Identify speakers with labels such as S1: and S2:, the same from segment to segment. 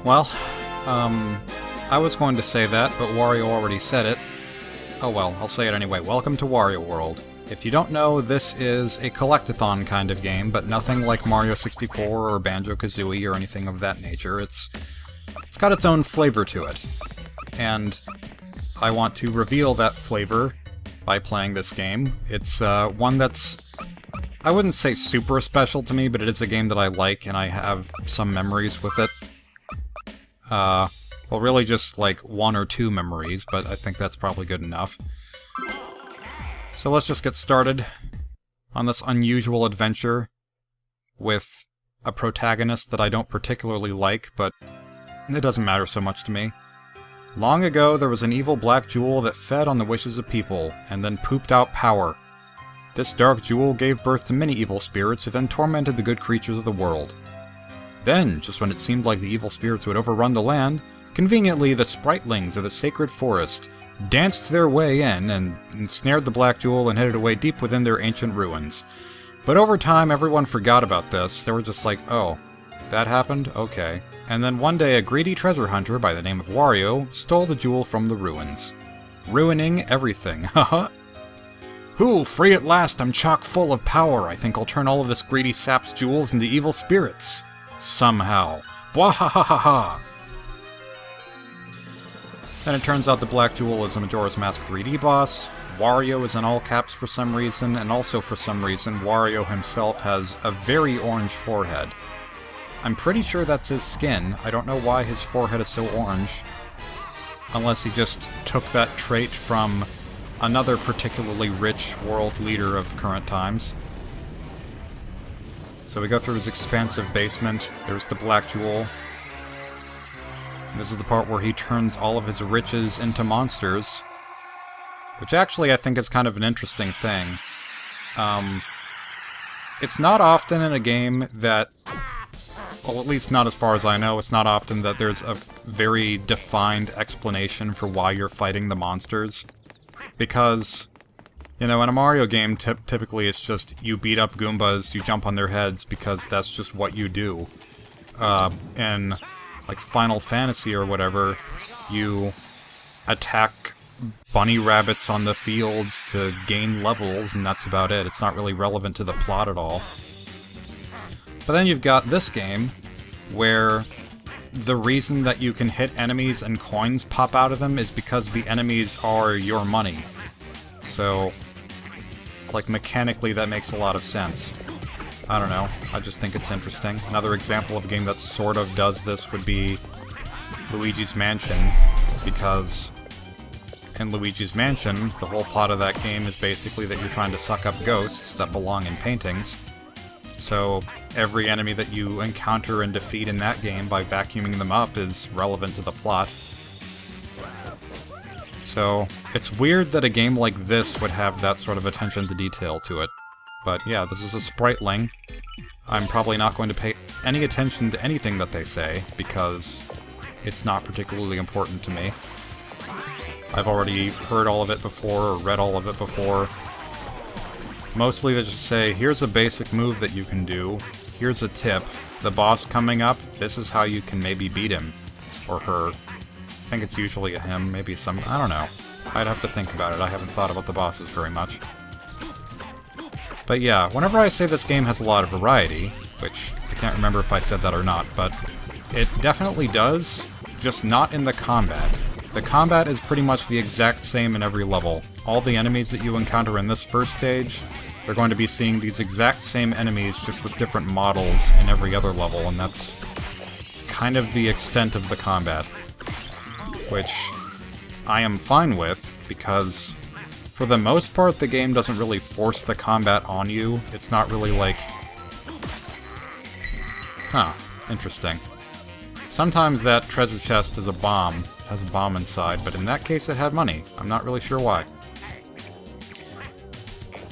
S1: Well, I was going to say that, but Wario already said it. Oh well, I'll say it anyway. Welcome to Wario World. If you don't know, this is a collectathon kind of game, but nothing like Mario 64 or Banjo-Kazooie or anything of that nature. It's got its own flavor to it. And I want to reveal that flavor by playing this game. It's one that's, I wouldn't say super special to me, but it is a game that I like, and I have some memories with it. Well, really just like 1 or 2 memories, but I think that's probably good enough. So let's just get started on this unusual adventure with a protagonist that I don't particularly like, but it doesn't matter so much to me. Long ago, there was an evil black jewel that fed on the wishes of people, and then pooped out power. This dark jewel gave birth to many evil spirits who then tormented the good creatures of the world. Then, just when it seemed like the evil spirits would overrun the land, conveniently the spritlings of the sacred forest danced their way in and ensnared the black jewel and hid it away deep within their ancient ruins. But over time, everyone forgot about this. They were just like, oh, that happened? Okay. And then one day, a greedy treasure hunter by the name of Wario stole the jewel from the ruins, ruining everything. Haha. Hoo, free at last, I'm chock full of power. I think I'll turn all of this greedy sap's jewels into evil spirits. Somehow. Bwahahaha! Then it turns out the Black Jewel is a Majora's Mask 3D boss, Wario is in all caps for some reason, and also for some reason, Wario himself has a very orange forehead. I'm pretty sure that's his skin. I don't know why his forehead is so orange. Unless he just took that trait from another particularly rich world leader of current times. So we go through his expansive basement. There's the Black Jewel. This is the part where he turns all of his riches into monsters. Which actually I think is kind of an interesting thing. It's not often in a game that... Well, at least not as far as I know, it's not often that there's a very defined explanation for why you're fighting the monsters. Because, you know, in a Mario game, typically it's just you beat up Goombas, you jump on their heads, because that's just what you do. In, like, Final Fantasy or whatever, you attack bunny rabbits on the fields to gain levels, and that's about it. It's not really relevant to the plot at all. But then you've got this game, where the reason that you can hit enemies and coins pop out of them is because the enemies are your money. So, it's like mechanically that makes a lot of sense. I don't know, I just think it's interesting. Another example of a game that sort of does this would be Luigi's Mansion, because in Luigi's Mansion, the whole plot of that game is basically that you're trying to suck up ghosts that belong in paintings. So, every enemy that you encounter and defeat in that game by vacuuming them up is relevant to the plot. So, it's weird that a game like this would have that sort of attention to detail to it. But yeah, this is a spriteling. I'm probably not going to pay any attention to anything that they say, because it's not particularly important to me. I've already heard all of it before, or read all of it before. Mostly they just say, here's a basic move that you can do, here's a tip, the boss coming up, this is how you can maybe beat him. Or her. I think it's usually a him, maybe some, I don't know. I'd have to think about it, I haven't thought about the bosses very much. But yeah, whenever I say this game has a lot of variety, which I can't remember if I said that or not, but it definitely does, just not in the combat. The combat is pretty much the exact same in every level. All the enemies that you encounter in this first stage, they're going to be seeing these exact same enemies just with different models in every other level, and that's kind of the extent of the combat. Which I am fine with, because for the most part the game doesn't really force the combat on you. It's not really like... Huh, interesting. Sometimes that treasure chest is a bomb. It has a bomb inside, but in that case it had money. I'm not really sure why.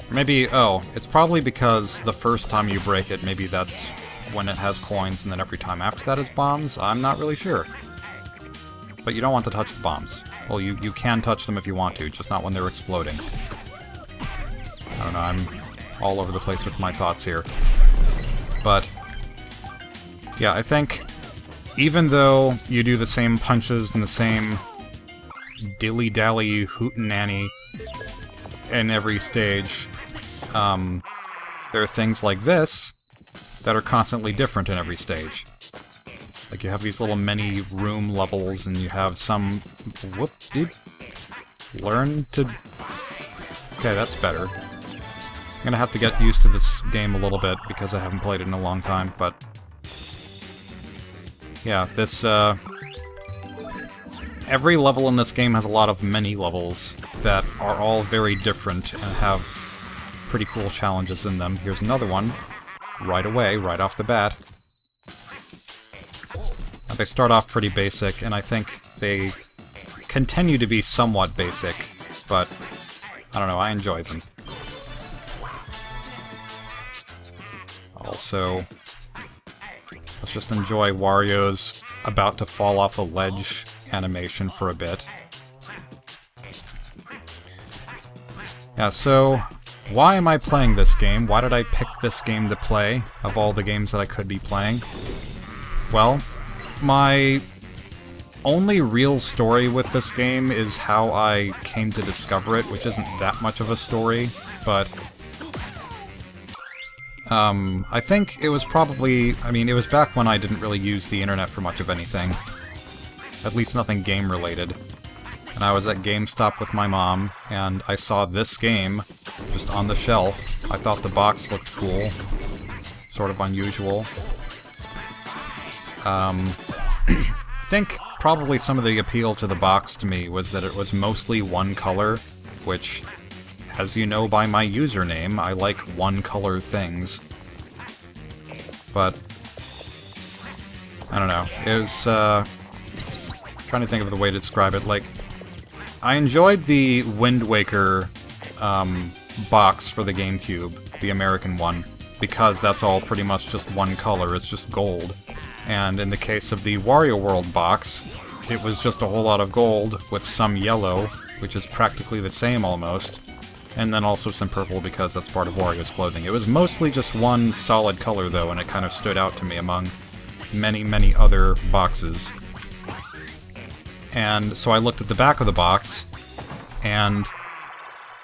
S1: Maybe, oh, it's probably because the first time you break it, maybe that's when it has coins, and then every time after that is bombs? I'm not really sure. But you don't want to touch the bombs. Well, you can touch them if you want to, just not when they're exploding. I don't know, I'm all over the place with my thoughts here. But yeah, I think even though you do the same punches and the same dilly-dally hootenanny in every stage, there are things like this that are constantly different in every stage. Like, you have these little mini room levels, and you have some... Whoop, dude. Learn to... Okay, that's better. I'm gonna have to get used to this game a little bit, because I haven't played it in a long time, but... Yeah, this, every level in this game has a lot of mini-levels that are all very different and have pretty cool challenges in them. Here's another one. Right away, right off the bat. They start off pretty basic, and I think they continue to be somewhat basic, but I don't know, I enjoy them. Also, let's just enjoy Wario's about to fall off a ledge animation for a bit. Yeah, so why am I playing this game? Why did I pick this game to play, of all the games that I could be playing? Well, my only real story with this game is how I came to discover it, which isn't that much of a story, but I think it was probably, I mean, it was back when I didn't really use the internet for much of anything. At least nothing game-related. And I was at GameStop with my mom, and I saw this game just on the shelf. I thought the box looked cool. Sort of unusual. I think probably some of the appeal to the box to me was that it was mostly one color, which, as you know by my username, I like one-color things. But I don't know. It was, trying to think of the way to describe it. Like, I enjoyed the Wind Waker box for the GameCube, the American one, because that's all pretty much just one color. It's just gold. And in the case of the Wario World box, it was just a whole lot of gold with some yellow, which is practically the same almost, and then also some purple because that's part of Wario's clothing. It was mostly just one solid color though, and it kind of stood out to me among many, many other boxes. And so I looked at the back of the box, and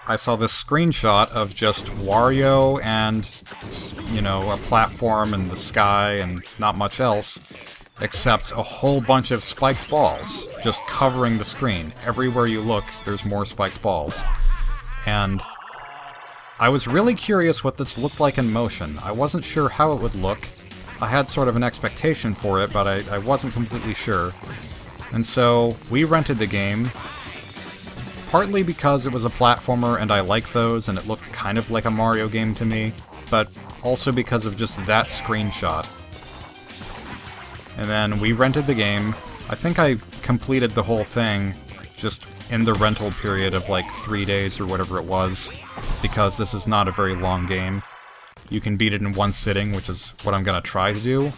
S1: I saw this screenshot of just Wario and, you know, a platform and the sky and not much else, except a whole bunch of spiked balls just covering the screen. Everywhere you look, there's more spiked balls. And I was really curious what this looked like in motion. I wasn't sure how it would look. I had sort of an expectation for it, but I wasn't completely sure. And so we rented the game, partly because it was a platformer and I like those and it looked kind of like a Mario game to me, but also because of just that screenshot. And then we rented the game. I think I completed the whole thing just in the rental period of like 3 days or whatever it was, because this is not a very long game. You can beat it in one sitting, which is what I'm gonna try to do.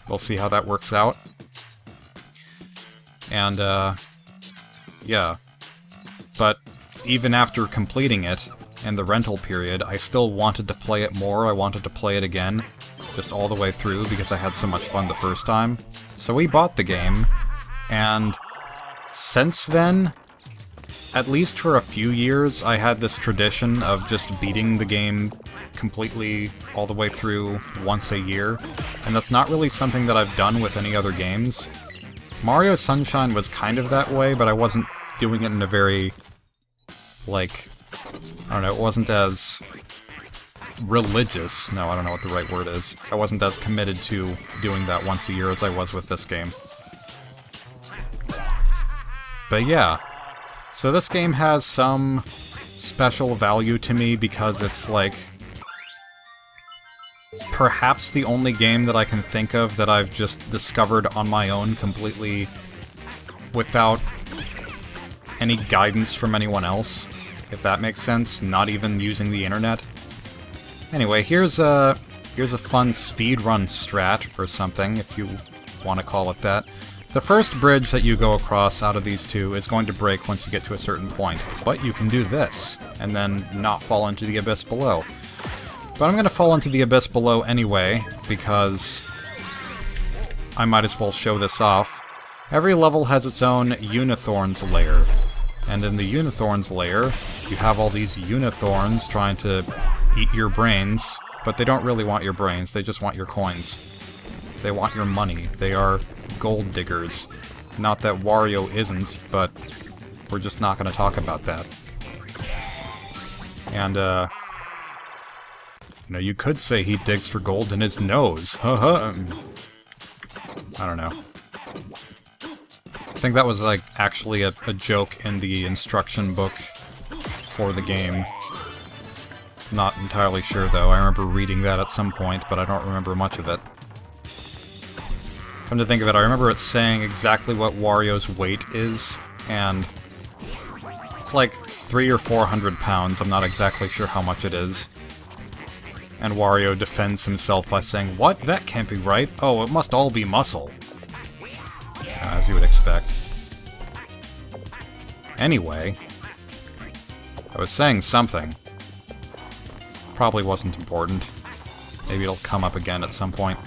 S1: We'll see how that works out. And, yeah. But even after completing it, in the rental period, I still wanted to play it more. I wanted to play it again, just all the way through, because I had so much fun the first time. So we bought the game, and since then, at least for a few years, I had this tradition of just beating the game completely all the way through once a year, and that's not really something that I've done with any other games. Mario Sunshine was kind of that way, but I wasn't doing it in a very, like, I don't know, it wasn't as religious. No, I don't know what the right word is. I wasn't as committed to doing that once a year as I was with this game. But yeah, so this game has some special value to me because it's like perhaps the only game that I can think of that I've just discovered on my own completely without any guidance from anyone else, if that makes sense, not even using the internet. Anyway, here's a fun speedrun strat or something, if you want to call it that. The first bridge that you go across out of these two is going to break once you get to a certain point, but you can do this, and then not fall into the abyss below. But I'm gonna fall into the abyss below anyway, because I might as well show this off. Every level has its own Unithorns lair. And in the Unithorns lair, you have all these Unithorns trying to eat your brains, but they don't really want your brains, they just want your coins. They want your money. They are gold diggers. Not that Wario isn't, but we're just not going to talk about that. And, you know, you could say he digs for gold in his nose. I don't know. I think that was, like, actually a joke in the instruction book for the game. Not entirely sure, though. I remember reading that at some point, but I don't remember much of it. Come to think of it, I remember it saying exactly what Wario's weight is, and it's like 300 or 400 pounds. I'm not exactly sure how much it is. And Wario defends himself by saying, "What? That can't be right. Oh, it must all be muscle." As you would expect. Anyway, I was saying something. Probably wasn't important. Maybe it'll come up again at some point.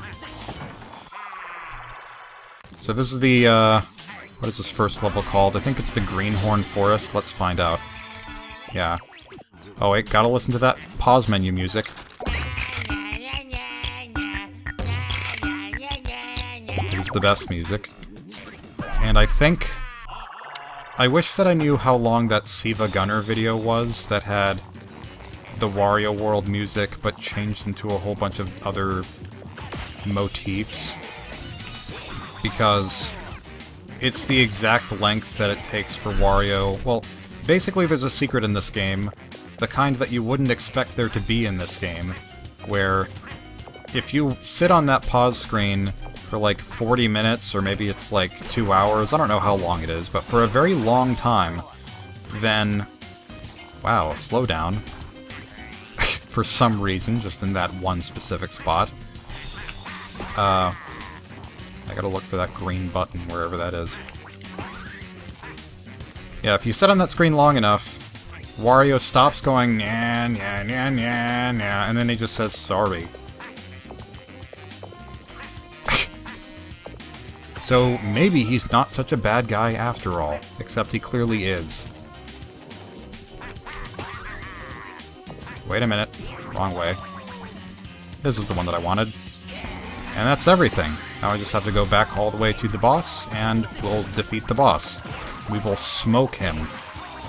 S1: So this is the, what is this first level called? I think it's the Greenhorn Forest. Let's find out. Yeah. Oh wait, gotta listen to that pause menu music. It is the best music. And I think... I wish that I knew how long that Siva Gunner video was that had the Wario World music, but changed into a whole bunch of other motifs. Because it's the exact length that it takes for Wario... Well, basically there's a secret in this game, the kind that you wouldn't expect there to be in this game, where if you sit on that pause screen for like 40 minutes, or maybe it's like 2 hours, I don't know how long it is, but for a very long time, then... Wow, slow down. For some reason, just in that one specific spot. I gotta look for that green button, wherever that is. Yeah, if you sit on that screen long enough, Wario stops going, "Nya, nya, nya, nya, nya," and then he just says, "Sorry." So maybe he's not such a bad guy after all, except he clearly is. Wait a minute. Wrong way. This is the one that I wanted. And that's everything. Now I just have to go back all the way to the boss, and we'll defeat the boss. We will smoke him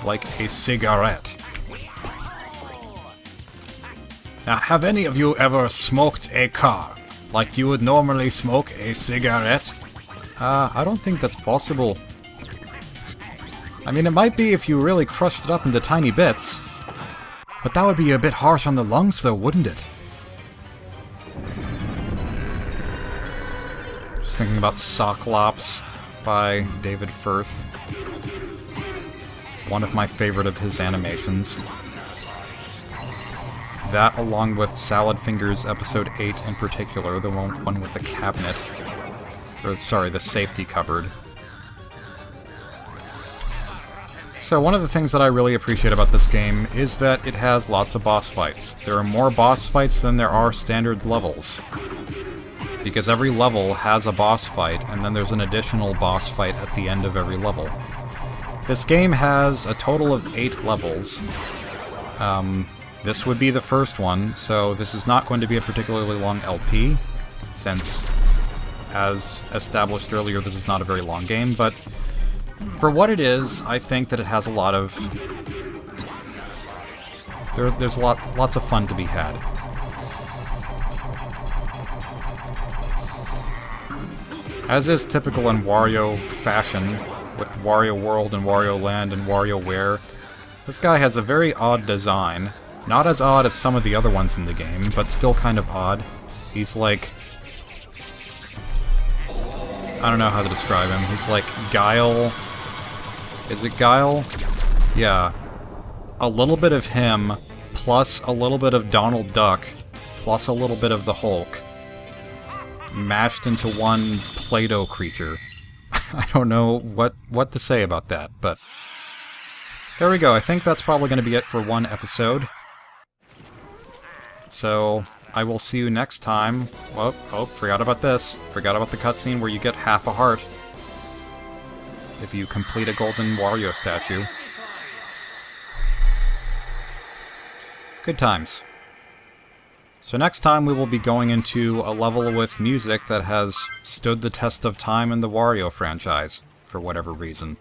S1: like a cigarette. Now, have any of you ever smoked a car like you would normally smoke a cigarette? I don't think that's possible. I mean, it might be if you really crushed it up into tiny bits. But that would be a bit harsh on the lungs, though, wouldn't it? Just thinking about Socklops by David Firth. One of my favorite of his animations. That, along with Salad Fingers Episode 8 in particular, the one with the cabinet. Or, sorry, the safety cupboard. So one of the things that I really appreciate about this game is that it has lots of boss fights. There are more boss fights than there are standard levels. Because every level has a boss fight, and then there's an additional boss fight at the end of every level. This game has a total of 8 levels. This would be the first one, so this is not going to be a particularly long LP, since, as established earlier, this is not a very long game, but for what it is, I think that it has a lot of... There's lots of fun to be had. As is typical in Wario fashion, with Wario World and Wario Land and WarioWare, this guy has a very odd design. Not as odd as some of the other ones in the game, but still kind of odd. He's like... I don't know how to describe him. He's like Guile... Is it Guile? Yeah. A little bit of him, plus a little bit of Donald Duck, plus a little bit of the Hulk, mashed into one Play-Doh creature. I don't know what to say about that, but... There we go, I think that's probably going to be it for one episode. So, I will see you next time. Oh, forgot about this. Forgot about the cutscene where you get half a heart if you complete a golden Wario statue. Good times. So next time we will be going into a level with music that has stood the test of time in the Wario franchise, for whatever reason.